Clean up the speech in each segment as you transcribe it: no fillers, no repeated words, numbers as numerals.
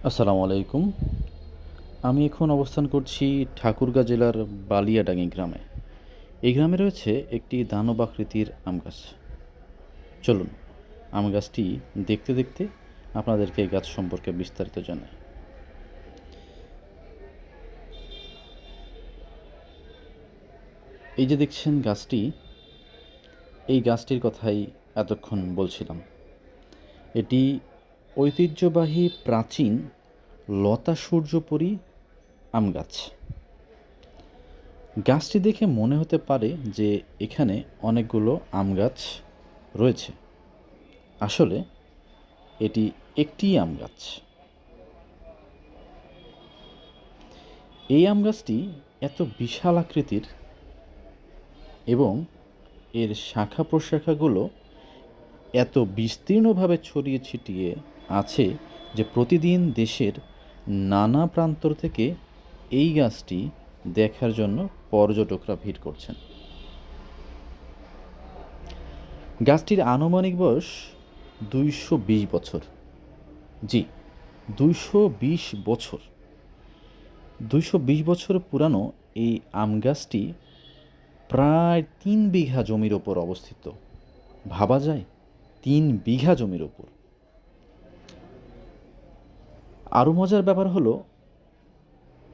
আসসালামু আলাইকুম। আমি এখন অবস্থান করছি ঠাকুরগাঁ জেলার বালিয়াডাঙ্গি গ্রামে। এই গ্রামে রয়েছে একটি দানব আকৃতির আম গাছ। চলুন আম গাছটি দেখতে দেখতে আপনাদেরকে এই গাছ সম্পর্কে বিস্তারিত জানাই। এই যে দেখছেন গাছটি, এই গাছটির কথাই এতক্ষণ বলছিলাম। এটি ঐতিহ্যবাহী প্রাচীন লতা সূর্যপরী আম গাছ। গাছটি দেখে মনে হতে পারে যে এখানে অনেকগুলো আম গাছ রয়েছে। আসলে এটি একটিই আম গাছ। এই আম গাছটি এত বিশাল আকৃতির এবং এর শাখা প্রশাখাগুলো এত বিস্তীর্ণভাবে ছড়িয়ে ছিটিয়ে আছে যে প্রতিদিন দেশের নানা প্রান্তর থেকে এই গাছটি দেখার জন্য পর্যটকরা ভিড় করছেন। গাছটির আনুমানিক বয়স ২২০ বছর। জি, ২২০ বছর। ২২০ বছর পুরানো এই আম গাছটি প্রায় ৩ বিঘা জমির ওপর অবস্থিত। ভাবা যায়, ৩ বিঘা জমির ওপর। আরও মজার ব্যাপার হলো,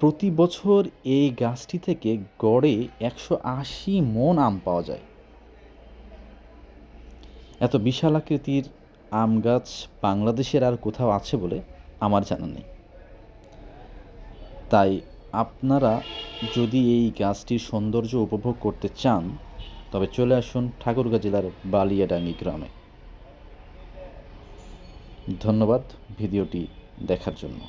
প্রতি বছর এই গাছটি থেকে গড়ে ১৮০ মণ আম পাওয়া যায়। এত বিশাল আকৃতির আম গাছ বাংলাদেশের আর কোথাও আছে বলে আমার জানা নেই। তাই আপনারা যদি এই গাছটির সৌন্দর্য উপভোগ করতে চান, তবে চলে আসুন ঠাকুরগাঁ জেলার বালিয়াডাঙ্গি গ্রামে। ধন্যবাদ ভিডিওটি দেখার জন্য।